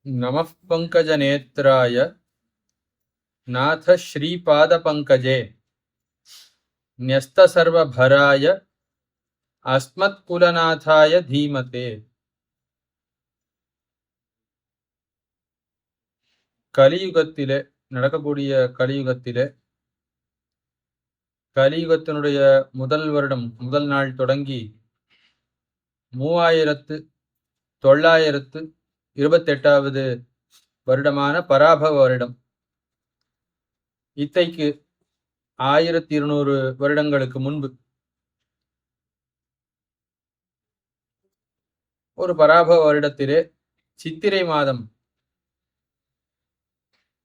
नमः पंकजनेत्राय नाथ श्रीपादपङ्कजे न्यस्तसर्वभराय अस्मत्कुलनाथाय धीमते. கலியுகத்திலே நடக்கக்கூடிய கலியுகத்திலே கலியுகத்தினுடைய முதல் வருடம் முதல் நாள் தொடங்கி 3928வது வருடமான பராபவ வருடம். இத்தைக்கு 1200 வருடங்களுக்கு முன்பு ஒரு பராபவ வருடத்திலே சித்திரை மாதம்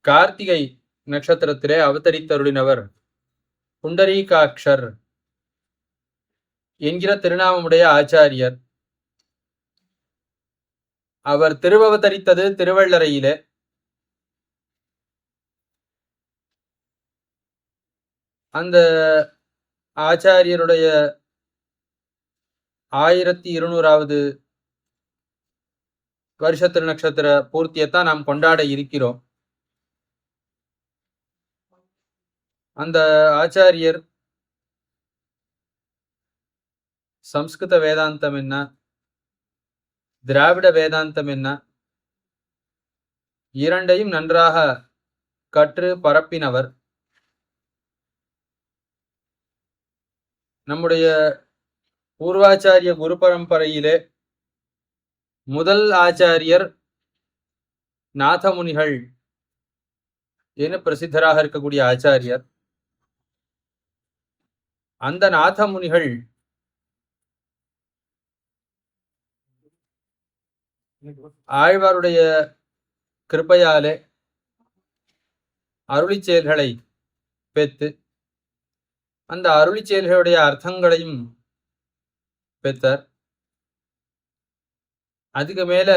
கார்த்திகை நட்சத்திரத்திலே அவதரித்தருளினவர் புண்டரீகாட்சர் என்கிற திருநாமமுடைய ஆச்சாரியர். அவர் திருவவதரித்தது திருவள்ளரையிலே. அந்த ஆச்சாரியருடைய 1200வது வருஷ திருநக்ஷத்திர பூர்த்தியத்தான் நாம் கொண்டாட இருக்கிறோம். அந்த ஆச்சாரியர் சம்ஸ்கிருத வேதாந்தம் என்ன, திராவிட வேதாந்தம் என்ன, இரண்டையும் நன்றாக கற்று பரப்பினவர். நம்முடைய பூர்வாச்சாரிய குரு பரம்பரையிலே முதல் ஆச்சாரியர் நாதமுனிகள் என பிரசித்தராக இருக்கக்கூடிய ஆச்சாரியர். அந்த நாதமுனிகள் ஆழ்வாருடைய கிருபையாலே அருளிச் செயல்களை பெற்று அந்த அருளிச் செயல்களுடைய அர்த்தங்களையும் பெற்றார். அதுக்கு மேல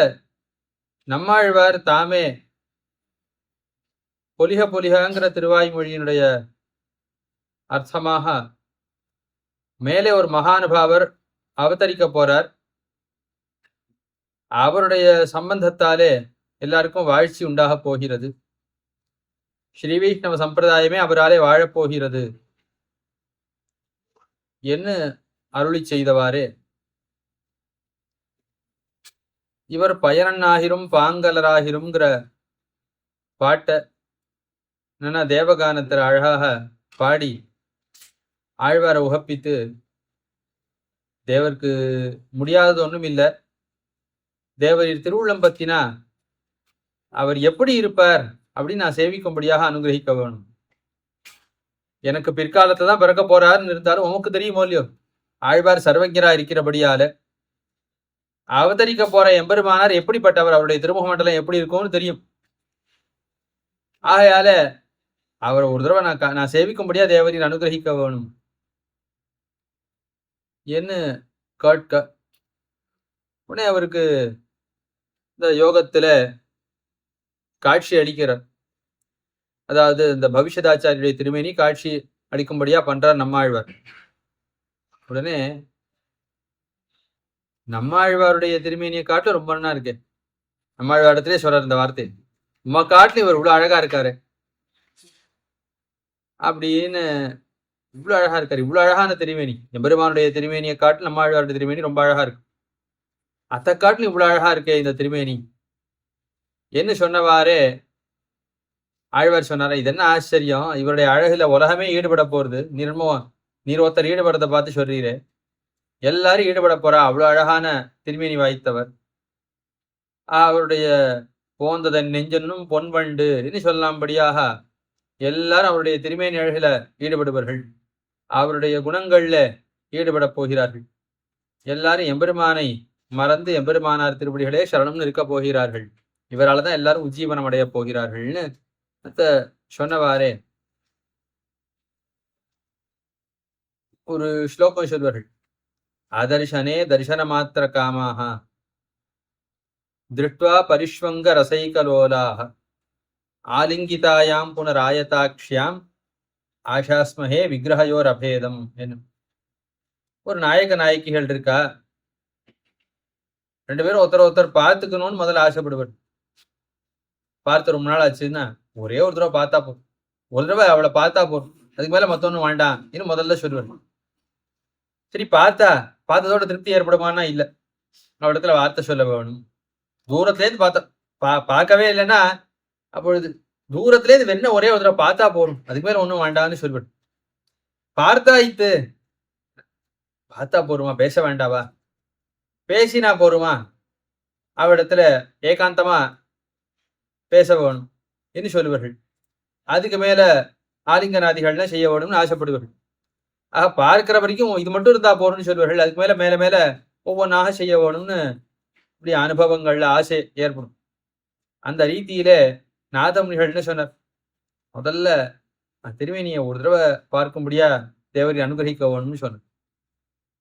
நம்மாழ்வார் தாமே பொலிக பொலிகங்கிற திருவாய்மொழியினுடைய அர்த்தமாக மேலே ஒரு மகானுபாவர் அவதரிக்க போறார். அவருடைய சம்பந்தத்தாலே எல்லாருக்கும் வாழ்ச்சி உண்டாக போகிறது. ஸ்ரீ வைஷ்ணவ சம்பிரதாயமே அவராலே வாழப்போகிறது என்ன அருளி செய்தவாறே இவர் பயனன்னாகிரும் பாங்கலராகிரும்ங்கிற பாட்டை தேவகானத்தில் அழகாக பாடி ஆழ்வாரை உகப்பித்து, தேவருக்கு முடியாதது ஒன்றும் இல்லை, தேவரின் திருவுள்ளம் பத்தினா அவர் எப்படி இருப்பார் அப்படின்னு நான் சேவிக்கும்படியாக அனுகிரகிக்க வேணும். எனக்கு பிற்காலத்தை தான் பிறக்க போறாருன்னு இருந்தாலும் உமக்கு தெரியுமோ இல்லையோ, ஆழ்வார் சர்வஜரா இருக்கிறபடியால அவதரிக்க போற எம்பெருமானார் எப்படிப்பட்டவர், அவருடைய திருமுக மண்டலம் எப்படி இருக்கும்னு தெரியும். ஆகையால அவரை ஒரு தடவை நான் சேவிக்கும்படியா தேவரின் அனுகிரகிக்க வேணும் என்ன கேட்க உடனே அவருக்கு இந்த யோகத்துல காட்சி அளிக்கிறார். அதாவது இந்த பவிஷ்யதாச்சாரியுடைய திருமேனி காட்சி அளிக்கும்படியா பண்றார் நம்மாழ்வார். உடனே நம்மாழ்வாருடைய திருமேனியை காட்டு ரொம்ப நல்லா இருக்கு. நம்மாழ்வாரத்திலே சொல்றார் இந்த வார்த்தை, உமா காட்டுல இவர் இவ்வளவு அழகா இருக்காரு அப்படின்னு. இவ்வளவு அழகா இருக்காரு, இவ்வளவு அழகான திருமேனி, எம்பெருமானுடைய திருமேனியை காட்டு நம்மாழ்வாருடைய திருமேனி ரொம்ப அழகா இருக்கு. அத்தை காட்டுல இவ்வளவு அழகா இருக்கே இந்த திருமேனி என்ன சொன்னவாறே ஆழ்வார் சொன்னார, இது என்ன ஆச்சரியம், இவருடைய அழகுல உலகமே ஈடுபட போறது, நீர் ஒருத்தர் ஈடுபடுறதை பார்த்து சொல்றீரே, எல்லாரும் ஈடுபட போறா, அவ்வளவு அழகான திருமேனி வாய்த்தவர். அவருடைய போந்ததன் நெஞ்சனும் பொன்வண்டு என்று சொல்லாம்படியாக எல்லாரும் அவருடைய திருமேனி அழகில ஈடுபடுவார்கள், அவருடைய குணங்கள்ல ஈடுபட போகிறார்கள். எல்லாரும் எம்பெருமானை மறந்து எம்பெருமானார் திருப்படிகளே சரணம்னு இருக்க போகிறார்கள், இவரால் தான் எல்லாரும் உஜ்ஜீவனம் அடைய போகிறார்கள்னு சொன்னவாறே ஒரு ஸ்லோகம் சொல்வார்கள். அதர்ஷனே தர்ஷன மாத்திர காமாக திருஷ்டுவா பரிஷ்வங்க ரசைகலோலாக ஆலிங்கிதாயாம் புனராயதாக்ஷ்யாம் ஆஷாஸ்மஹே விக்கிரகயோர் அபேதம் என்னும். ஒரு நாயக நாயகிகள் இருக்கா, ரெண்டு பேரும் ஒருத்தர் பார்த்துக்கணும்னு முதல்ல ஆசைப்படுவார். பார்த்து ரொம்ப நாள் ஆச்சுன்னா ஒரே ஒரு தடவை பார்த்தா போதும், ஒரு தடவை அவளை பார்த்தா போதும், அதுக்கு மேல மத்தொன்னும் வேண்டாம் இன்னும் முதல்ல சொல்லுவேன். சரி பார்த்ததோட திருப்தி ஏற்படுமானா இல்ல, அவளிடத்துல வார்த்தை சொல்ல வேணும். தூரத்துல இருந்து பார்க்கவே இல்லைன்னா அப்பொழுது தூரத்துல இருந்து வெண்ண ஒரே ஒரு தடவை பார்த்தா போதும், அதுக்கு மேல ஒண்ணும் வேண்டாம்னு சொல்லுவேன். பார்த்தாயித்து பார்த்தா போருமா, பேச வேண்டாவா, பேசினா போருமா, அவரிடத்துல ஏகாந்தமா பேச வேணும் என்று சொல்லுவார்கள். அதுக்கு மேல ஆலிங்கநாதிகள்லாம் செய்ய வேணும்னு ஆசைப்படுவார்கள். ஆக பார்க்கிற வரைக்கும் இது மட்டும் இருந்தா போறோம்னு சொல்லுவார்கள். அதுக்கு மேல மேல மேல ஒவ்வொன்றாக செய்ய வேணும்னு இப்படி அனுபவங்கள்ல ஆசை ஏற்படும். அந்த ரீதியில நாதமுனிகள்னு சொன்னார், முதல்ல திருவேணியை ஒரு தடவை பார்க்கும்படியா தேவரை அனுகிரகிக்க வேணும்னு சொன்னார்.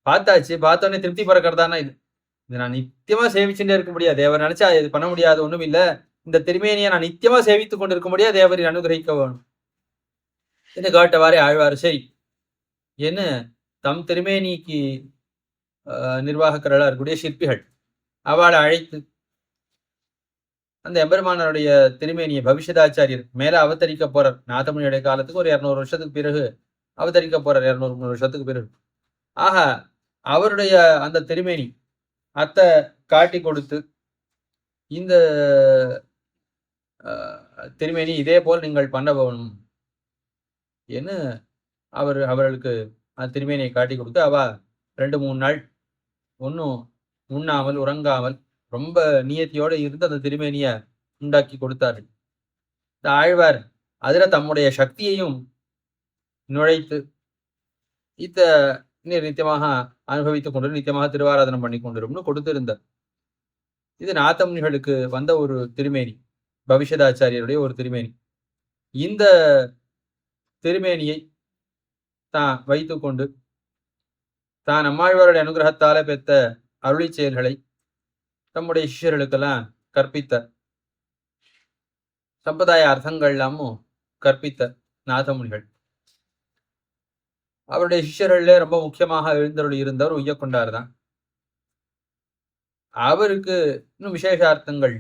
பார்த்தாச்சு, பார்த்தோன்னே திருப்தி பறக்கிறதானா இது, இது நான் நித்தியமா சேவிச்சுட்டே இருக்க முடியாது, தேவர் நினைச்சா இது பண்ண முடியாது ஒண்ணும் இல்ல, இந்த திருமேனியை நான் நித்தியமா சேவித்துக் கொண்டிருக்க முடியாது, தேவரை அனுகிரகிக்க வேணும் என்று காட்டவாறே ஆழ்வார். சரி என்ன தம் திருமேனிக்கு நிர்வாகக்கர்களா இருக்கக்கூடிய சிற்பிகள் அவளை அழைத்து அந்த எம்பெருமானருடைய திருமேனியை பவிஷ்யதாச்சாரியர் மேல அவதரிக்க போறார். நாதமுனியுடைய காலத்துக்கு ஒரு 200 வருஷத்துக்கு பிறகு அவதரிக்க போறார், 200 வருஷத்துக்கு பிறகு. ஆக அவருடைய அந்த திருமேனி அத்தை காட்டி கொடுத்து இந்த திருமேனி இதே போல் நீங்கள் பண்ண போகணும் என்று அவர்களுக்கு அந்த திருமேனியை காட்டி கொடுத்து அவ 2-3 நாள் ஒன்றும் உண்ணாமல் உறங்காமல் ரொம்ப நியத்தியோடு இருந்து அந்த திருமேனியை உண்டாக்கி கொடுத்தார்கள். இந்த ஆழ்வார் அதுல தம்முடைய சக்தியையும் நுழைத்து இத்த நித்தியமாக அனுபவித்துக் கொண்டு நித்தியமாக திருவாராதனம் பண்ணி கொண்டிரும்னு கொடுத்திருந்தார். இது நாதமுனிகளுக்கு வந்த ஒரு திருமேனி, பவிஷ்யதாச்சாரியருடைய ஒரு திருமேனி. இந்த திருமேனியை தான் வைத்துக்கொண்டு தான் நம்மாழ்வாருடைய அனுகிரகத்தால பெற்ற அருளி செயல்களை தம்முடைய சிஷ்யர்களுக்கெல்லாம் கற்பித்த சம்பிரதாய அர்த்தங்கள் எல்லாமும் கற்பித்த நாதமுனிகள். அவருடைய சிஷ்யர்களே ரொம்ப முக்கியமாக எழுந்தருள் இருந்தவர் உய்யக்கொண்டார் தான். அவருக்கு இன்னும் விசேஷார்த்தங்கள்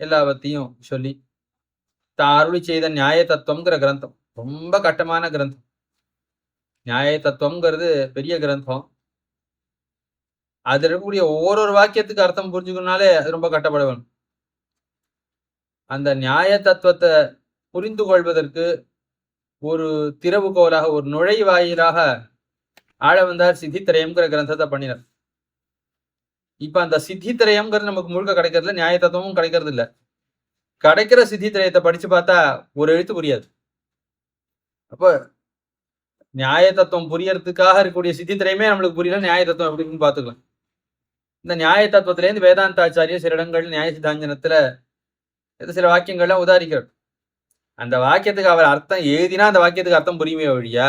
எல்லாவற்றையும் சொல்லி தான் அருளி செய்த நியாய தத்துவம்ங்கிற கிரந்தம், ரொம்ப கட்டமான கிரந்தம். நியாய தத்துவம்ங்கிறது பெரிய கிரந்தம். அது இருக்கக்கூடிய ஒவ்வொரு வாக்கியத்துக்கு அர்த்தம் புரிஞ்சுக்கணும்னாலே அது ரொம்ப கட்டப்பட வேணும். அந்த நியாய தத்துவத்தை புரிந்து கொள்வதற்கு ஒரு திறவுகோலாக ஒரு நுழைவாயிலாக ஆழ வந்தார் சித்தித்திரயம்ங்கிற கிரந்தத்தை பண்ணினார். இப்ப அந்த சித்தித்திரயம்ங்கிறது நமக்கு முழுக்க கிடைக்கிறதுல, நியாய தத்துவமும் கிடைக்கிறது இல்லை. கிடைக்கிற சித்தித்திரயத்தை படிச்சு பார்த்தா ஒரு எழுத்து புரியாது. அப்ப நியாய தத்துவம் புரியறதுக்காக இருக்கக்கூடிய சித்தித்திரயமே நம்மளுக்கு புரியல, நியாய தத்துவம் எப்படின்னு பார்த்துக்கலாம். இந்த நியாய தத்துவத்திலேருந்து வேதாந்தாச்சாரியர் சில இடங்கள் நியாய சித்தாஞ்சனத்துல சில வாக்கியங்கள்லாம் உதாரிக்கிறார். அந்த வாக்கியத்துக்கு அவர் அர்த்தம் எழுதினா அந்த வாக்கியத்துக்கு அர்த்தம் புரியுமே வழியா,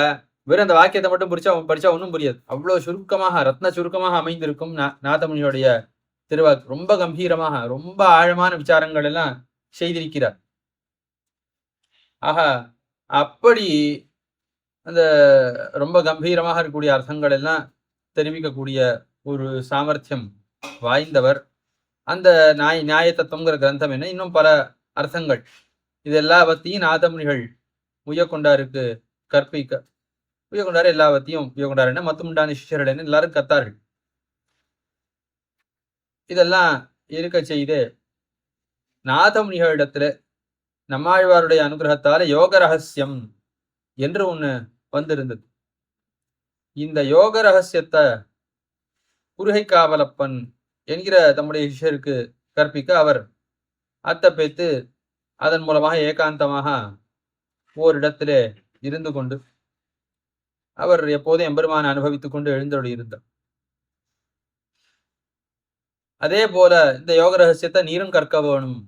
வெறும் அந்த வாக்கியத்தை மட்டும் படிச்சா ஒன்றும் புரியாது. அவ்வளவு சுருக்கமாக ரத்ன சுருக்கமாக அமைந்திருக்கும் நாதமுனியுடைய திருவாக்கு. ரொம்ப கம்பீரமாக ரொம்ப ஆழமான விசாரங்கள் எல்லாம் செய்திருக்கிறார். ஆக அப்படி அந்த ரொம்ப கம்பீரமாக இருக்கக்கூடிய அர்த்தங்கள் எல்லாம் தெரிவிக்கக்கூடிய ஒரு சாமர்த்தியம் வாய்ந்தவர். அந்த நியாய தத்துவங்கிற கிரந்தம் என்ன, இன்னும் பல அர்த்தங்கள், இது எல்லாவற்றையும் நாதமுனிகள் உய்யக்கொண்டாருக்கு கற்பிக்க, உய்யக்கொண்டாரு எல்லாவற்றையும் உய்யக்கொண்டார் என்ன மற்றும் உண்டான சிஷ்யர்கள் என்ன எல்லாரும் கத்தார்கள். இதெல்லாம் இருக்க செய்து நாதமுனிகளிடத்துல நம்மாழ்வாருடைய அனுகிரகத்தால யோக ரகசியம் என்று ஒண்ணு வந்திருந்தது. இந்த யோக ரகசியத்தை குருகை காவலப்பன் என்கிற தம்முடைய சிஷ்யருக்கு கற்பிக்க அவர் அத்தை பேத்து அதன் மூலமாக ஏகாந்தமாக ஓரிடத்திலே இருந்து கொண்டு அவர் எப்போதும் எம்பெருமானை அனுபவித்துக் கொண்டு எழுந்தருளி இருந்தார். அதே போல இந்த யோக ரகசியத்தை நீரும் கற்க வேணும்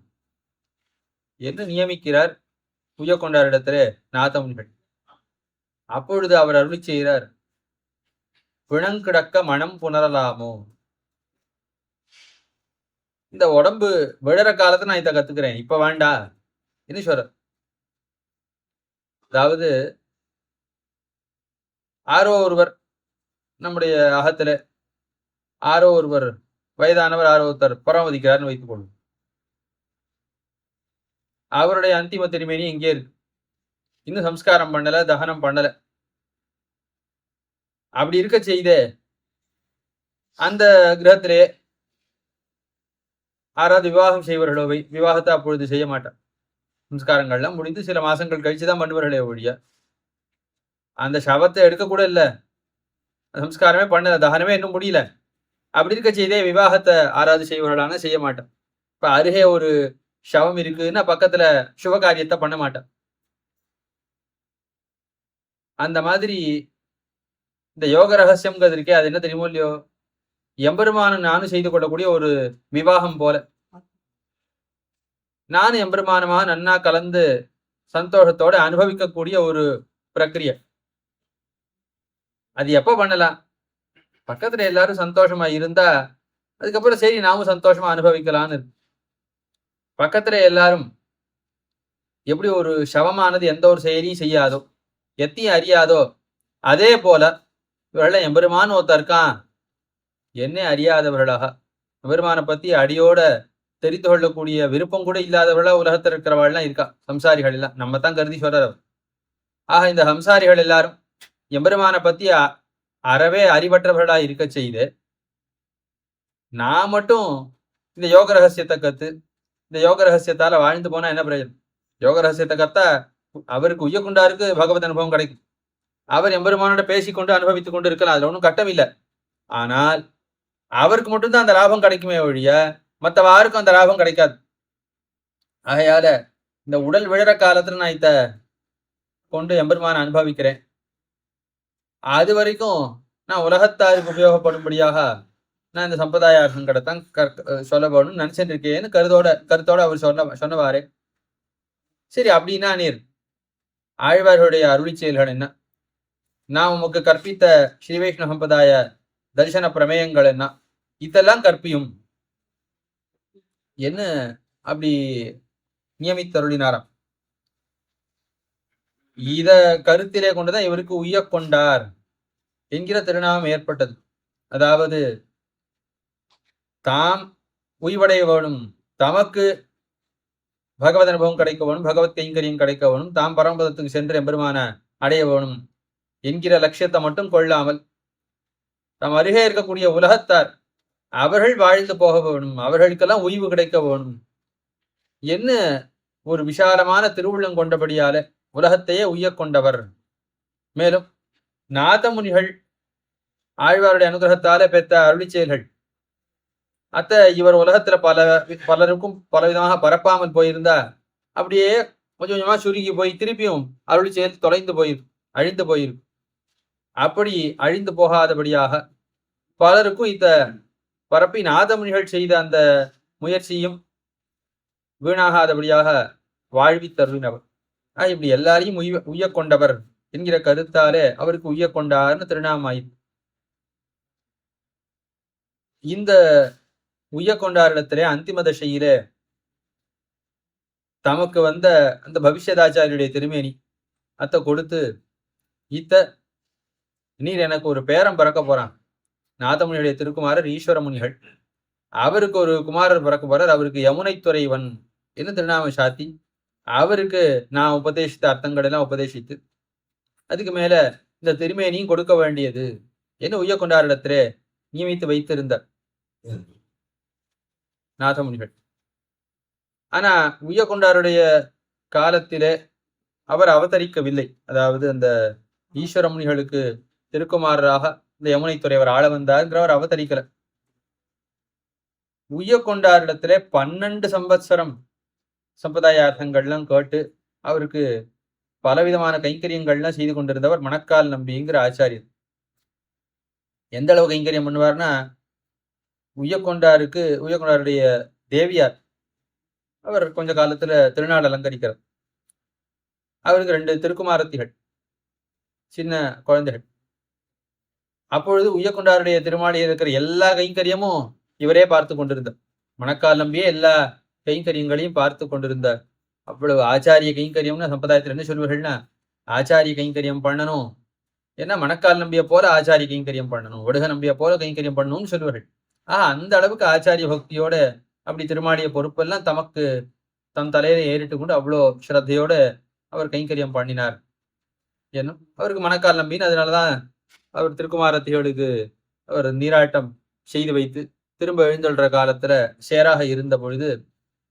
என்று நியமிக்கிறார் உய்யக்கொண்டாரிடத்திலே நாதமுனிகள். அப்பொழுது அவர் அருளி செய்கிறார், பிணங்கிடக்க மனம் புணரலாமோ. இந்த உடம்பு விழற காலத்தை நான் இதை கத்துக்கிறேன், இப்ப வேண்டா என்ன சொல்ற. அதாவது ஆரோ ஒருவர் நம்முடைய அகத்துல ஆரோ ஒருவர் வயதானவர் ஆரோ ஒருத்தர் பராமதிக்கிறார்னு வைத்துக் கொள்ளும். அவருடைய அந்திம திருமேனி இங்கே இருக்கு. இன்னும் சம்ஸ்காரம் பண்ணல, தகனம் பண்ணல. அப்படி இருக்க செய்தே அந்த கிரகத்திலே யாராவது விவாகம் செய்வர்களோ விவாகத்தை அப்பொழுது செய்ய மாட்டார். சம்ஸ்காரங்கள்லாம் முடிந்து சில மாசங்கள் கழிச்சுதான் பண்ணுவார்களே ஒழிய அந்த சவத்தை எடுக்க கூட இல்லை, சம்ஸ்காரமே பண்ணல, தகனமே இன்னும் முடியல. அப்படி இருக்க செய்தே விவாகத்தை ஆராது செய்வர்களான செய்ய மாட்டான். இப்ப அருகே ஒரு சவம் இருக்குன்னா பக்கத்துல சுபகாரியத்தை பண்ண மாட்டான். அந்த மாதிரி இந்த யோக ரகசியம்ங்கிறது இருக்கே, அது என்ன தெரியுமோ இல்லையோ, எம்பெருமானும் நானும் செய்து கொள்ளக்கூடிய ஒரு விவாகம் போல. நானும் எம்பெருமானமா நன்னா கலந்து சந்தோஷத்தோட அனுபவிக்கக்கூடிய ஒரு பிரக்கிரிய. அது எப்ப பண்ணலாம்? பக்கத்துல எல்லாரும் சந்தோஷமா இருந்தா அதுக்கப்புறம் சரி நாமும் சந்தோஷமா அனுபவிக்கலான்னு இருக்கு. பக்கத்துல எல்லாரும் எப்படி ஒரு சவமானது எந்த ஒரு செயலையும் செய்யாதோ, எத்தையும் அறியாதோ, அதே போல இவர்கள் எம்பெருமான் ஒருத்தர் இருக்கான் என்ன அறியாதவர்களாக, எம்பெருமானை பத்தி அடியோட தெரிந்து கொள்ளக்கூடிய விருப்பம் கூட இல்லாதவர்களா உலகத்தில் இருக்கிறவர்கள்லாம் இருக்கா. சம்சாரிகள் எல்லாம் நம்ம தான் கருதி சொல்றார். ஆக இந்த சம்சாரிகள் எல்லாரும் எம்பெருமானை பத்தி அறவே அறிவற்றவர்களா இருக்க செய்து, நான் மட்டும் இந்த யோக ரகசியத்தை கத்து இந்த யோக ரகசியத்தால வாழ்ந்து போனா என்ன பிரயோஜனம்? யோக ரகசியத்தை கத்தா அவருக்கு உய்யக்குண்டாருக்கு பகவத் அனுபவம் கிடைக்கும். அவர் எம்பெருமானோட பேசிக்கொண்டு அனுபவித்துக் கொண்டு இருக்கலாம், அதுல ஒன்றும் கட்டம் இல்லை. ஆனால் அவருக்கு மட்டும்தான் அந்த லாபம் கிடைக்குமே ஒழிய மற்ற யாருக்கும் அந்த லாபம் கிடைக்காது. ஆகையால இந்த உடல் விழற காலத்துல நான் இத கொண்டு எம்பெருமான அனுபவிக்கிறேன். அது வரைக்கும் நான் உலகத்தாருக்கு உபயோகப்படும்படியாக நான் இந்த சம்பிரதாய சங்கடத்தான் சொல்ல போகணும்னு நினைச்சிட்டு இருக்கேன்னு கருத்தோட அவர் சொன்னவாரே. சரி, அப்படின்னா நீர் ஆழ்வார்களுடைய அருளி செயல்கள் என்ன, நான் உமக்கு கற்பித்த ஸ்ரீ வைஷ்ணவ சம்பிரதாய தரிசன பிரமேயங்கள் என்ன, இதெல்லாம் கற்பியும் என்ன அப்படி நியமித்தருளினாராம். இத கருத்திலே கொண்டுதான் இவருக்கு உய்ய கொண்டார் என்கிற திருநாமம் ஏற்பட்டது. அதாவது தாம் உய்வடைய வேணும், தமக்கு பகவத் அனுபவம் கிடைக்க வேணும், பகவத் கைங்கரியம் கிடைக்க வேணும், தாம் பரமபதத்துக்கு சென்று எம்பெருமான அடைய வேணும் என்கிற லட்சியத்தை மட்டும் கொள்ளாமல் தம் அருகே இருக்கக்கூடிய உலகத்தார் அவர்கள் வாழ்ந்து போக வேணும், அவர்களுக்கெல்லாம் உய்வு கிடைக்க வேணும் என்ன ஒரு விசாலமான திருவுள்ளம் கொண்டபடியால உலகத்தையே உய்ய கொண்டவர். மேலும் நாதமுனிகள் ஆழ்வாருடைய அனுகிரகத்தாலே பெற்ற அருளி செயல்கள் அத்த இவர் உலகத்துல பலருக்கும் பலவிதமாக பரப்பாமல் போயிருந்தா அப்படியே கொஞ்சம் கொஞ்சமா சுருங்கி போய் திருப்பியும் அருளி செயல் தொலைந்து போயிருக்கு, அழிந்து போயிருக்கு. அப்படி அழிந்து போகாதபடியாக பலருக்கும் இத்த பரப்பி நாதமுனிகள் செய்த அந்த முயற்சியும் வீணாகாதபடியாக வாழ்வி தருவினவர். இப்படி எல்லாரையும் உய்ய கொண்டவர் என்கிற கருத்தாலே அவருக்கு உய்ய கொண்டார்னு திருநாமாயிற்று. இந்த உய்ய கொண்டாரிடத்திலே அந்திம தசையிலே தமக்கு வந்த அந்த பவிஷ்யதாச்சாரியுடைய திருமேனி அத்தை கொடுத்து, இத்த நீர் எனக்கு ஒரு பேரம் பிறக்க போறான், நாதமுனியுடைய திருக்குமாரர் ஈஸ்வர முனிகள், அவருக்கு ஒரு குமாரர் பிறக்க போறார், அவருக்கு யமுனைத்துறைவன் என்று திருநாம சாத்தி அவருக்கு நான் உபதேசித்த அர்த்தங்கள் எல்லாம் உபதேசித்து அதுக்கு மேல இந்த திருமேனியும் கொடுக்க வேண்டியது என்ன உய்ய கொண்டாரிடத்திலே நியமித்து வைத்திருந்தார் நாதமுனிகள். ஆனா உய்ய கொண்டாருடைய காலத்திலே அவர் அவதரிக்கவில்லை. அதாவது அந்த ஈஸ்வர முனிகளுக்கு திருக்குமாரராக இந்த யமுனைத்துறை அவர் ஆள வந்தார்ங்கிறவர் அவதரிக்கல. உய்ய கொண்டாரிடத்திலே 12 சம்பத்சரம் சம்பிரதாயார்த்தங்கள்லாம் கேட்டு அவருக்கு பலவிதமான கைங்கரியங்கள்லாம் செய்து கொண்டிருந்தவர் மணக்கால் நம்பிங்கிற ஆச்சாரியர். எந்த அளவு கைங்கரியம் பண்ணுவார்னா, உய்யக்கொண்டாருடைய தேவியார் அவர் கொஞ்ச காலத்துல திருநாள் அலங்கரிக்கிறார். அவருக்கு 2 திருக்குமாரத்திகள், சின்ன குழந்தைகள். அப்பொழுது உய்யக்கொண்டாருடைய திருமாளியில் இருக்கிற எல்லா கைங்கரியமும் இவரே பார்த்து கொண்டிருந்தார். மணக்கால் நம்பியே எல்லா கைங்கரியங்களையும் பார்த்து கொண்டிருந்தார். அவ்வளவு ஆச்சாரிய கைங்கரியம்னு சம்பிரதாயத்தில் என்ன சொல்வர்கள்னா, ஆச்சாரிய கைங்கரியம் பண்ணணும், ஏன்னா மணக்கால் நம்பிய போல ஆச்சாரிய கைங்கரியம் பண்ணணும், ஒடுக நம்பிய போல கைங்கரியம் பண்ணணும்னு சொல்லுவார்கள். அந்த அளவுக்கு ஆச்சாரிய பக்தியோட அப்படி திருமாளிய பொறுப்பெல்லாம் தமக்கு தம் தலையில ஏறிட்டு கொண்டு அவ்வளோ ஸ்ரத்தையோட அவர் கைங்கரியம் பண்ணினார் என்னும் அவருக்கு மனக்கால் நம்பின்னு. அதனாலதான் அவர் திருக்குமாரத்தியோடுக்கு அவர் நீராட்டம் செய்து வைத்து திரும்ப எழுந்தொள்ற காலத்துல சேராக இருந்த பொழுது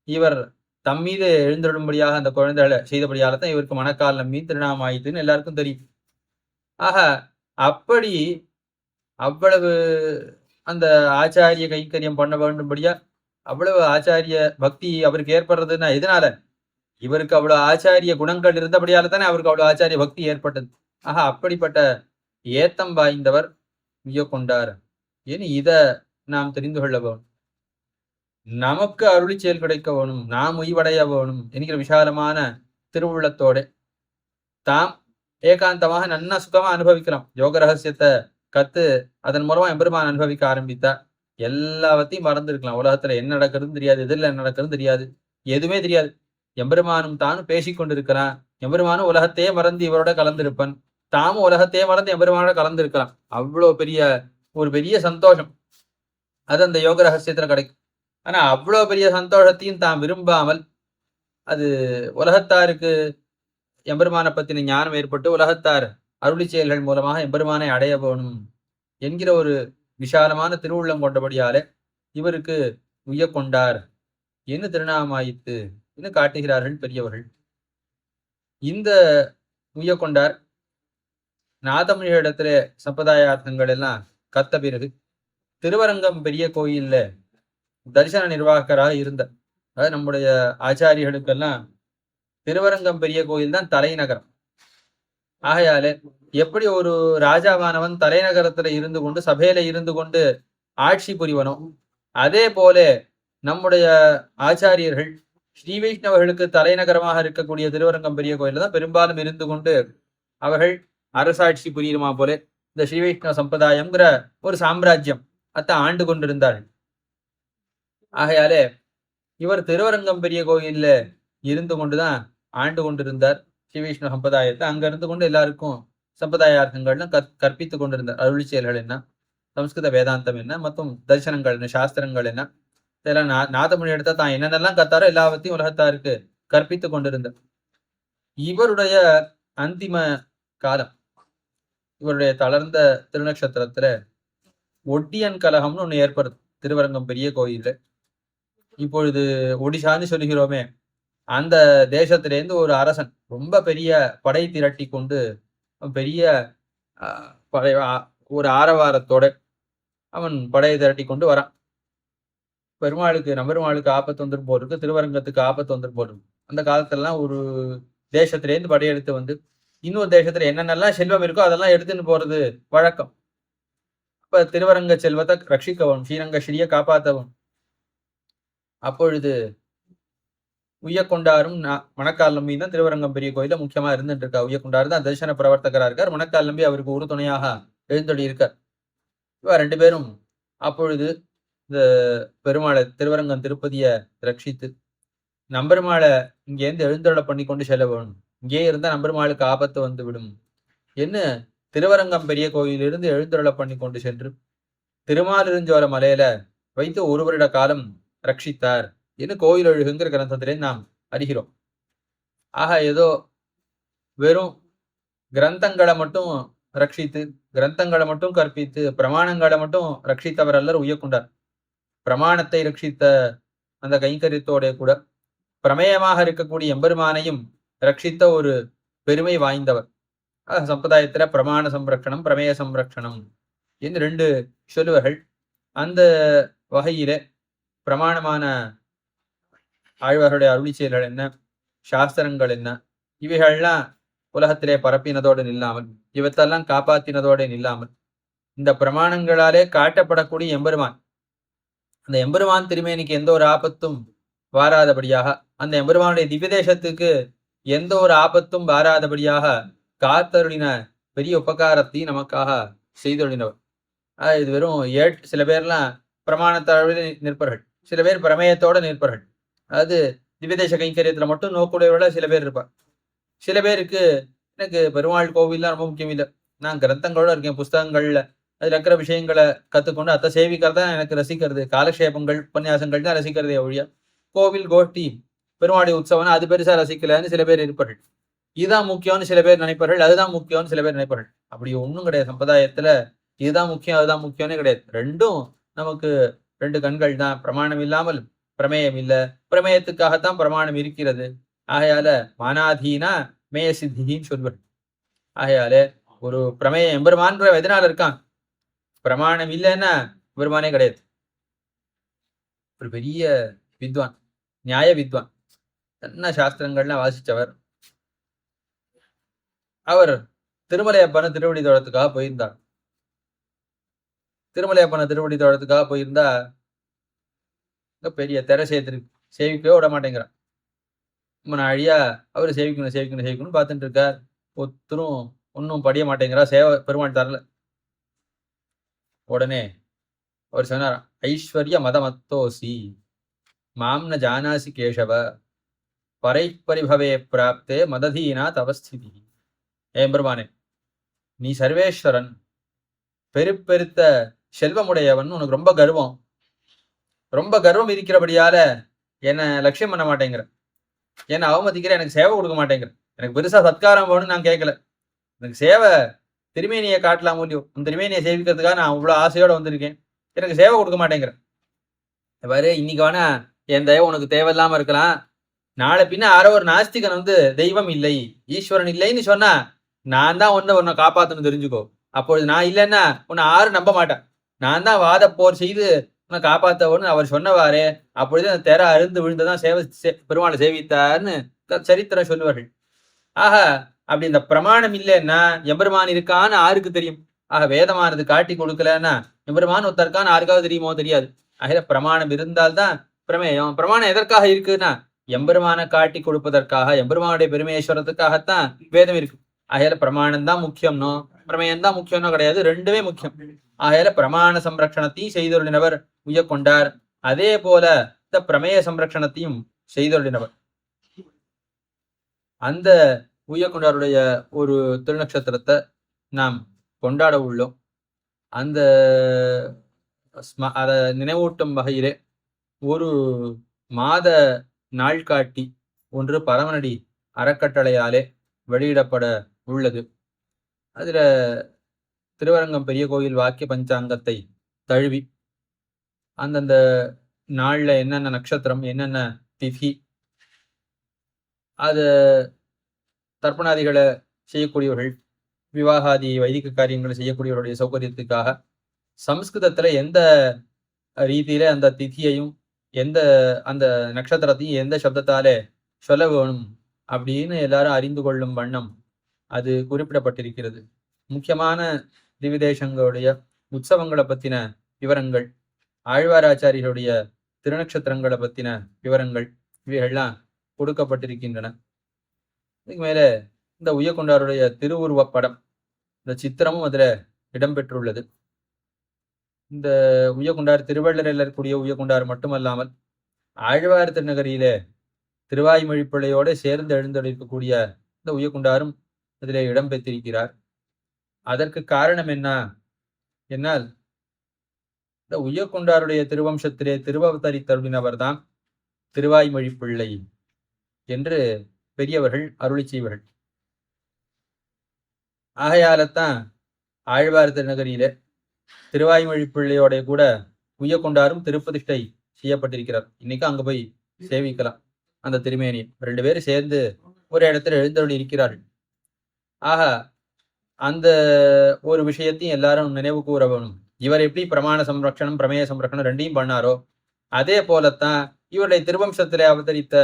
இவர் தம் மீது எழுந்தொழும்படியாக அந்த குழந்தைகளை செய்தபடியால தான் இவருக்கு மனக்கால் நம்பி திருநாமம் ஆயிட்டுன்னு எல்லாருக்கும் தெரியும். ஆக அப்படி அவ்வளவு அந்த ஆச்சாரிய கைங்கரியம் பண்ண வேண்டும்படியா அவ்வளவு ஆச்சாரிய பக்தி அவருக்கு ஏற்படுறதுன்னா எதனால? இவருக்கு அவ்வளவு ஆச்சாரிய குணங்கள் இருந்தபடியால தானே அவருக்கு அவ்வளவு ஆச்சாரிய பக்தி ஏற்பட்டது. ஆக அப்படிப்பட்ட ஏத்தம் வாய்ந்தவர் கொண்டார். ஏன்னு இத நாம் தெரிந்து கொள்ள வேணும். நமக்கு அருளி செயல் கிடைக்க வேணும், நாம் உய்வடைய வேணும் என்கிற விசாலமான திருவுள்ளத்தோட தாம் ஏகாந்தமாக நன்னா சுகமா அனுபவிக்கலாம். யோக ரகசியத்தை கத்து அதன் மூலமா எம்பெருமான் அனுபவிக்க ஆரம்பித்தா எல்லாவற்றையும் மறந்துருக்கலாம். உலகத்துல என்ன நடக்கிறதுன்னு தெரியாது, எதிரில் என்ன நடக்கிறதுன்னு தெரியாது, எதுவுமே தெரியாது. எம்பெருமானும் தானும் பேசிக்கொண்டிருக்கிறான். எம்பெருமானும் உலகத்தையே மறந்து இவரோட கலந்திருப்பன், தாமும் உலகத்தையே மறந்து எம்பெருமானோட கலந்திருக்கலாம். அவ்வளோ ஒரு பெரிய சந்தோஷம் அது அந்த யோக ரகசியத்துல கிடைக்கும். ஆனா அவ்வளோ பெரிய சந்தோஷத்தையும் தாம் விரும்பாமல் அது உலகத்தாருக்கு எம்பெருமான பத்தின ஞானம் ஏற்பட்டு உலகத்தார் அருளி செயல்கள் மூலமாக எம்பெருமானை அடைய வேணும் என்கிற ஒரு விசாலமான திருவுள்ளம் கொண்டபடியாலே இவருக்கு உய்ய கொண்டார் என்று திருநாமாயித்து என்று காட்டுகிறார்கள் பெரியவர்கள். இந்த உய்ய கொண்டார் நாதமிழிடத்துல சம்பிரதாயார்த்தங்கள் எல்லாம் கத்த பிறகு திருவரங்கம் பெரிய கோயில்ல தரிசன நிர்வாகராக இருந்தார். அதாவது நம்முடைய ஆச்சாரியர்களுக்கெல்லாம் திருவரங்கம் பெரிய கோயில் தான் தலைநகரம். ஆகையால எப்படி ஒரு ராஜாவானவன் தலைநகரத்துல இருந்து கொண்டு சபையில இருந்து கொண்டு ஆட்சி புரிவனோ அதே போல நம்முடைய ஆச்சாரியர்கள் ஸ்ரீ வைஷ்ணவர்களுக்கு தலைநகரமாக இருக்கக்கூடிய திருவரங்கம் பெரிய கோயில தான் பெரும்பாலும் இருந்து கொண்டு அவர்கள் அரசாட்சி புரியுமா போல இந்த ஸ்ரீ வைஷ்ணவ சம்பிரதாயம்ங்கிற ஒரு சாம்ராஜ்யம் அத்தை ஆண்டு கொண்டிருந்தார்கள். ஆகையாலே இவர் திருவரங்கம் பெரிய கோயில்ல இருந்து கொண்டுதான் ஆண்டு கொண்டிருந்தார் ஸ்ரீ வைஷ்ணவ சம்பிரதாயத்தை. அங்க இருந்து கொண்டு எல்லாருக்கும் சம்பிரதாயார்த்தங்கள்லாம் கற்பித்து கொண்டிருந்தார். அருளி செயல்கள் என்ன, சம்ஸ்கிருத வேதாந்தம் என்ன, மற்றும் தரிசனங்கள் என்ன, சாஸ்திரங்கள் என்ன, இதெல்லாம் நாதமொழி எடுத்தா தான் என்னென்னலாம் கத்தாரோ எல்லாவற்றையும் உலகத்தாருக்கு கற்பித்து கொண்டிருந்தார். இவருடைய அந்திம காலம் இவருடைய தளர்ந்த திருநக்ஷத்திரத்துல ஒட்டியன் கலகம்னு ஒண்ணு ஏற்படுது திருவரங்கம் பெரிய கோயில்ல. இப்பொழுது ஒடிசான்னு சொல்லுகிறோமே அந்த தேசத்திலேருந்து ஒரு அரசன் ரொம்ப பெரிய படை திரட்டி கொண்டு பெரிய ஒரு ஆரவாரத்தோட அவன் படையை திரட்டி கொண்டு வரான். நம்பெருமாளுக்கு ஆபத்து வந்துட்டு போருக்கு, திருவரங்கத்துக்கு ஆபத்து வந்துட்டு போருக்கு. அந்த காலத்துலலாம் ஒரு தேசத்திலேருந்து படையெடுத்து வந்து இன்னொரு தேசத்துல என்னென்னலாம் செல்வம் இருக்கோ அதெல்லாம் எடுத்துன்னு போறது வழக்கம். அப்ப திருவரங்க செல்வத்தை ரட்சிக்கவும் ஸ்ரீரங்க ஸ்ரீய காப்பாற்றவும். அப்பொழுது உய்யக்கொண்டாரும் மணக்கால் நம்பி தான் திருவரங்கம் பெரிய கோயில முக்கியமா இருந்துட்டு இருக்கா. உய்யக்கொண்டாரு தான் தரிசன பிரவர்த்தகரா இருக்கார். மணக்கால் நம்பி அவருக்கு ஒரு துணையாக எழுந்தொழி இருக்கார். இவ ரெண்டு பேரும் அப்பொழுது இந்த பெருமாளை திருவரங்கம் திருப்பதியை ரட்சித்து நம்பெருமாளை இங்கேருந்து எழுந்தொழ பண்ணி கொண்டு செல்ல வேணும், இங்கே இருந்தா நம்பெருமாளுக்கு ஆபத்து வந்து விடும் என்ன திருவரங்கம் பெரிய கோயிலிருந்து எழுந்தொழ பண்ணி கொண்டு சென்று திருமாலிருஞ்சோல மலையில வைத்து ஒரு வருட காலம் ரட்சித்தார் என்று கோயில் ஒழுகுங்கிற கிரந்தத்திலே நாம் அறிகிறோம். ஆக ஏதோ வெறும் கிரந்தங்களை மட்டும் ரட்சித்து கிரந்தங்களை மட்டும் கற்பித்து பிரமாணங்களை மட்டும் ரட்சித்தவர் அல்லர் உய்யக்கொண்டார். பிரமாணத்தை ரட்சித்த அந்த கைங்கரியத்தோட கூட பிரமேயமாக இருக்கக்கூடிய எம்பெருமானையும் ரட்சித்த ஒரு பெருமை வாய்ந்தவர். சம்பிரதாயத்துல பிரமாண சம்ரட்சணம் பிரமேய சம்ரட்சணம் என்று ரெண்டு சொல்லுவர்கள். அந்த வகையில பிரமாணமான ஆழ்வார்களுடைய அருளி செயல்கள் என்ன, சாஸ்திரங்கள் என்ன, இவைகள்லாம் உலகத்திலே பரப்பினதோடு நில்லாமல் இவற்றெல்லாம் காப்பாத்தினதோடு நில்லாமல் இந்த பிரமாணங்களாலே காட்டப்படக்கூடிய எம்பெருமான், அந்த எம்பெருமான் திருமேனிக்கு எந்த ஒரு ஆபத்தும் வாராதபடியாக, அந்த எம்பெருமானுடைய திவ்யதேசத்துக்கு எந்த ஒரு ஆபத்தும் வாராதபடியாக காத்தருளின பெரிய உபகாரத்தையும் நமக்காக செய்தொழினவர். இது வெறும் சில பேர்லாம் பிரமாணத்தளவில் நிற்பர்கள், சில பேர் பிரமேயத்தோட நிற்பர்கள். அதாவது திவ்யதேச கைங்கரியத்துல மட்டும் நோக்குடையவர்கள சில பேர் இருப்பார். சில பேருக்கு எனக்கு பெருமாள் கோவில்லாம் ரொம்ப முக்கியம் இல்லை, நான் கிரந்தங்களோட இருக்கேன், புஸ்தகங்கள்ல அதுல இருக்கிற விஷயங்களை கத்துக்கொண்டு அத்தை சேவிக்கிறதா எனக்கு ரசிக்கிறது, காலக்ஷேபங்கள் உபன்யாசங்கள் தான் ரசிக்கிறதே ஒழிய கோவில் கோஷ்டி பெருமாளுடைய உற்சவம்னா அது பெருசா ரசிக்கலன்னு சில பேர் இருப்பார்கள். இதுதான் முக்கியம்னு சில பேர் நினைப்பார்கள், அதுதான் முக்கியம்னு சில பேர் நினைப்பார்கள். அப்படி ஒண்ணும் கிடையாது. சம்பிரதாயத்துல இதுதான் முக்கியம் அதுதான் முக்கியம்னே கிடையாது. ரெண்டும் நமக்கு ரெண்டு கண்கள் தான். பிரமாணம் இல்லாமல் பிரமேயம் இல்ல. பிரமேயத்துக்காகத்தான் பிரமாணம் இருக்கிறது. ஆகையால மானாதீனா மேய சித்தின்னு சொல்வர். ஆகையால ஒரு பிரமேயம் எம்பெருமான்ற எதனால இருக்கான்? பிரமாணம் இல்லைன்னா பெருமானே கிடையாது. ஒரு பெரிய வித்வான், நியாய வித்வான், என்ன சாஸ்திரங்கள்லாம் வாசிச்சவர். அவர் திருமலையப்பன திருவடி தோழத்துக்காக போயிருந்தார். திருமலையப்பன திருவடி தோழத்துக்காக போயிருந்தா பெரிய தெரை சேவிக்கவே விட மாட்டேங்கிறான். ரொம்ப நாழியா அவரு சேவிக்கணும் சேவிக்கணும் சேவிக்கணும் பார்த்துட்டு இருக்கார். ஒருத்தரும் ஒன்னும் படிய மாட்டேங்கிறா. சேவை பெருமாள் தரல. உடனே அவர் சொன்னார், ஐஸ்வர்ய மதமத்தோசி மாம்ன ஜானாசி கேசவ பரிபரிபவே பிராப்தே மததீனா தவஸ்திதி. பெருமானே, நீ சர்வேஸ்வரன், பெருத்த செல்வமுடையவன், உனக்கு ரொம்ப கர்வம். ரொம்ப கர்வம் இருக்கிறபடியால என்ன லட்சியம் பண்ண மாட்டேங்கிற, என்ன அவமதிக்கிற, எனக்கு சேவை கொடுக்க மாட்டேங்கிற. எனக்கு பெருசா சத்காரம் வேணும்னு நான் கேட்கல. எனக்கு சேவை திருமேனியை காட்டலாம் இல்லையோ, உன் திருமேனியை சேவிக்கிறதுக்காக நான் அவ்வளவு ஆசையோட வந்திருக்கேன். எனக்கு சேவை கொடுக்க மாட்டேங்கிறேன். பாரு, இன்னைக்கு வேணா என் தயவு உனக்கு தேவையில்லாம இருக்கலாம். நாளை பின்ன யாரோ ஒரு நாஸ்திகன் வந்து தெய்வம் இல்லை ஈஸ்வரன் இல்லைன்னு சொன்னா நான் தான் உன்னை காப்பாத்தணும் தெரிஞ்சுக்கோ. அப்பொழுது நான் இல்லைன்னா உன்னை யாரும் நம்ப மாட்டேன். நான் தான் வாத போர் செய்து உன்னை காப்பாத்தவன்னு அவர் சொன்னவாறே. அப்பொழுது அந்த தெர அருந்து விழுந்துதான் பெருமாளை சேவித்தார்னு சரித்திரம் சொல்லுவார்கள். ஆக அப்படி இந்த பிரமாணம் இல்லைன்னா எம்பெருமான் இருக்கான்னு யாருக்கு தெரியும்? ஆக வேதமானது காட்டி கொடுக்கலன்னா எம்பெருமான் ஒருத்தருக்கான்னு யாருக்காவது தெரியுமோ? தெரியாது. ஆக பிரமாணம் இருந்தால்தான் பிரமேயம். பிரமாணம் எதற்காக இருக்குன்னா எம்பெருமான காட்டி கொடுப்பதற்காக, எம்பெருமானுடைய பெருமேஸ்வரத்துக்காகத்தான் வேதம் இருக்கு. ஆகையால பிரமாணம் தான் முக்கியம்னோ பிரமேயம் தான் முக்கியம்னோ கிடையாது, ரெண்டுமே முக்கியம். ஆகையால பிரமாண சம்ரட்சணத்தையும் செய்தொருளினவர் உய்ய கொண்டார். அதே போல இந்த பிரமேய சம்ரட்சணத்தையும் செய்தொருளினவர். அந்த உய்ய கொண்டாருடைய ஒரு திருநக்ஷத்திரத்தை நாம் கொண்டாட உள்ளோம். அந்த அதை நினைவூட்டும் வகையிலே ஒரு மாத நாள்காட்டி ஒன்று பரமநடி அறக்கட்டளையாலே வெளியிடப்பட உள்ளது. அதுல திருவரங்கம் பெரிய கோயில் வாக்கிய பஞ்சாங்கத்தை தழுவி அந்தந்த நாள்ல என்னென்ன நட்சத்திரம், என்னென்ன திதி, அது தர்ப்பணாதிகளை செய்யக்கூடியவர்கள், விவாகாதி வைதிக காரியங்களை செய்யக்கூடியவர்களுடைய சௌகரியத்துக்காக சம்ஸ்கிருதத்துல எந்த ரீதியில அந்த திதியையும் எந்த அந்த நட்சத்திரத்தையும் எந்த சப்தத்தாலே சொல்ல வேணும் அப்படின்னு எல்லாரும் அறிந்து கொள்ளும் வண்ணம் அது குறிப்பிடப்பட்டிருக்கிறது. முக்கியமான திவிதேசங்களுடைய உற்சவங்களை பத்தின விவரங்கள், ஆழ்வாராச்சாரியர்களுடைய திருநக்ஷத்திரங்களை பத்தின விவரங்கள் இவைகள்லாம் கொடுக்கப்பட்டிருக்கின்றன. இதுக்கு மேல இந்த உய்யக்கொண்டாருடைய திருவுருவப் படம், இந்த சித்திரமும் அதுல இடம்பெற்றுள்ளது. இந்த உய்யக்கொண்டார் திருவள்ளரில் இருக்கக்கூடிய உய்யக்கொண்டார் மட்டுமல்லாமல் ஆழ்வார் திருநகரியிலே திருவாய்மொழி பிள்ளையோடு சேர்ந்து எழுந்தொழிக்கக்கூடிய இந்த உய்யக்கொண்டாரும் அதிலே இடம்பெற்றிருக்கிறார். அதற்கு காரணம் என்ன என்னால், இந்த உய்யக்கொண்டாருடைய திருவம்சத்திலே திருவவதரித்தருளினவர் தான் திருவாய்மொழி பிள்ளை என்று பெரியவர்கள் அருளி செய்வர்கள். ஆகையால்தான் ஆழ்வார் திருநகரியிலே திருவாய்மொழி பிள்ளையோட கூட உய்யக்கொண்டாரும் திருப்பதிஷ்டை செய்யப்பட்டிருக்கிறார். இன்னைக்கு அங்க போய் சேவிக்கலாம் அந்த திருமேனியை. ரெண்டு பேரும் சேர்ந்து ஒரு இடத்துல எழுந்தருளி இருக்கிறார்கள். ஆக அந்த ஒரு விஷயத்தையும் எல்லாரும் நினைவு கூற வேணும். இவர் எப்படி பிரமாண சம்ரட்சணம் பிரமேய சம்ரட்சணம் ரெண்டையும் பண்ணாரோ அதே போலத்தான் இவருடைய திருவம்சத்திலே அவதரித்த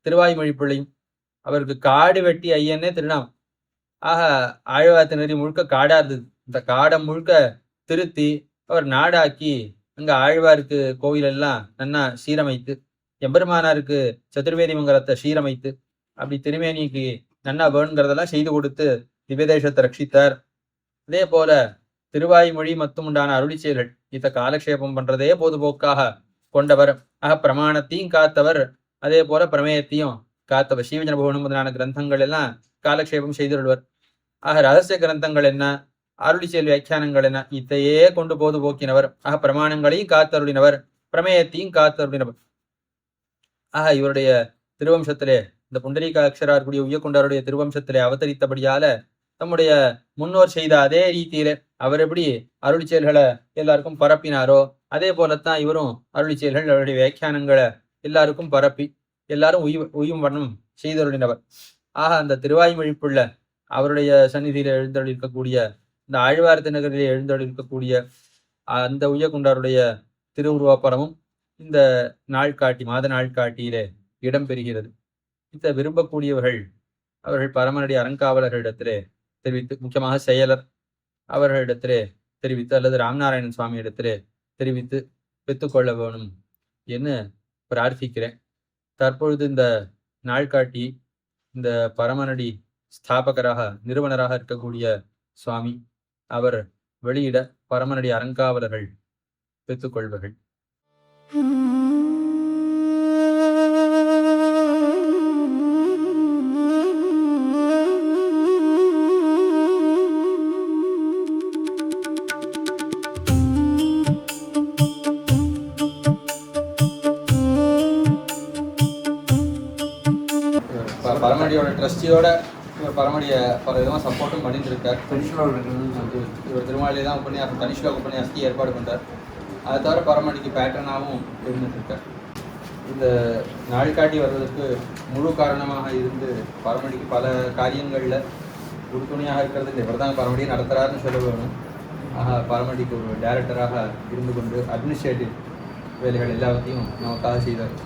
திருவாய்மொழி பிள்ளையும். அவருக்கு காடு வெட்டி ஐயன்னே திருநாம். ஆக ஆழ்வார் நெறி முழுக்க காடா இருந்தது. இந்த காடை முழுக்க திருத்தி அவர் நாடாக்கி அங்க ஆழ்வாருக்கு கோவில் எல்லாம் நன்னா சீரமைத்து, எம்பெருமானாருக்கு சதுர்வேதி மங்கலத்தை சீரமைத்து, அப்படி திருமேனிக்கு நன்னா வேணுங்கிறதெல்லாம் செய்து கொடுத்து திவ்யதேசத்தை ரட்சித்தார். அதே போல திருவாய்மொழி மற்றும் உண்டான அருளி செயல்கள் இத்த காலக்ஷேபம் பண்றதே பொதுபோக்காக கொண்டவர். ஆக பிரமாணத்தையும் காத்தவர், அதே போல பிரமேயத்தையும் காத்தவர். ஸ்ரீவிஜன பவனம் முதலான கிரந்தங்கள் எல்லாம் காலக்ஷேபம் செய்துள்வர். ஆக ரகசிய கிரந்தங்கள் என்ன, அருளி செயல் வியாக்கியானங்கள் என்ன, இத்தையே கொண்டு போது போக்கினவர். ஆக பிரமாணங்களையும் காத்தருளினவர், பிரமேயத்தையும் காத்தருளினவர். ஆக இவருடைய திருவம்சத்திலே இந்த புண்டரீகாட்சரார் கூடிய உய்யக்கொண்டாருடைய திருவம்சத்திலே அவதரித்தபடியால தம்முடைய முன்னோர் செய்த அதே ரீதியில அவர் எப்படி அருளி செயல்களை எல்லாருக்கும் பரப்பினாரோ அதே போலத்தான் இவரும் அருளி செயல்கள் அவருடைய வியாக்கியானங்களை எல்லாருக்கும் பரப்பி எல்லாரும் உயும் வண்ணம் செய்தருளினவர். ஆக அந்த திருவாய்மொழிப்புள்ள அவருடைய சந்நிதியில எழுந்தருளிருக்கக்கூடிய இந்த ஆழ்வார்த்த நகரிலே எழுந்தருளிருக்கக்கூடிய அந்த உய்யக்குண்டாருடைய திருவுருவப்படமும் இந்த நாள்காட்டி மாத நாள்காட்டியிலே இடம்பெறுகிறது. இதை விரும்பக்கூடியவர்கள் அவர்கள் பரமனடி அறங்காவலர்களிடத்திலே தெரிவித்து, முக்கியமாக செயலர் அவர்களிடத்திலே தெரிவித்து அல்லது ராமநாராயணன் சுவாமி இடத்திலே தெரிவித்து பெற்றுக்கொள்ள வேணும் என்று பிரார்த்திக்கிறேன். தற்பொழுது இந்த நாள்காட்டி இந்த பரமனடி ஸ்தாபகராக நிறுவனராக இருக்கக்கூடிய சுவாமி அவர் வெளியிட பரமனடி அறங்காவலர்கள் பெற்றுக்கொள்வர்கள். பரமடியோட ட்ரஸ்டியோட இவர் பரமடியை பல விதமாக சப்போர்ட்டும் பண்ணிட்டு இருக்கார். இவர் திருமாவளியே தான் உபன்யாசம் தனிஷ்லோக உபன்யாசத்தையும் ஏற்பாடு பண்ணுறார். அதை தவிர பரமடிக்கு பேட்டர்னாகவும் இருந்துட்டு இருக்கார். இந்த நாள்காட்டி வருவதற்கு முழு காரணமாக இருந்து பரமடிக்கு பல காரியங்களில் உறுதுணையாக இருக்கிறது இவர் தான் பரமடியை நடத்துகிறாருன்னு சொல்ல வேணும். ஆக பரமடிக்கு ஒரு டைரக்டராக இருந்து கொண்டு அட்மினிஸ்ட்ரேட்டிவ் வேலைகள் எல்லாத்தையும் நமக்காக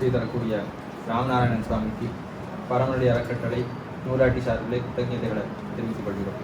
செய்தரக்கூடிய ராமநாராயணன் சுவாமிக்கு பரமனடி அறக்கட்டளை நூலாட்டி சார்பிலே கிருத்தஜதைகளை தெரிவித்துக் கொள்கிறோம்.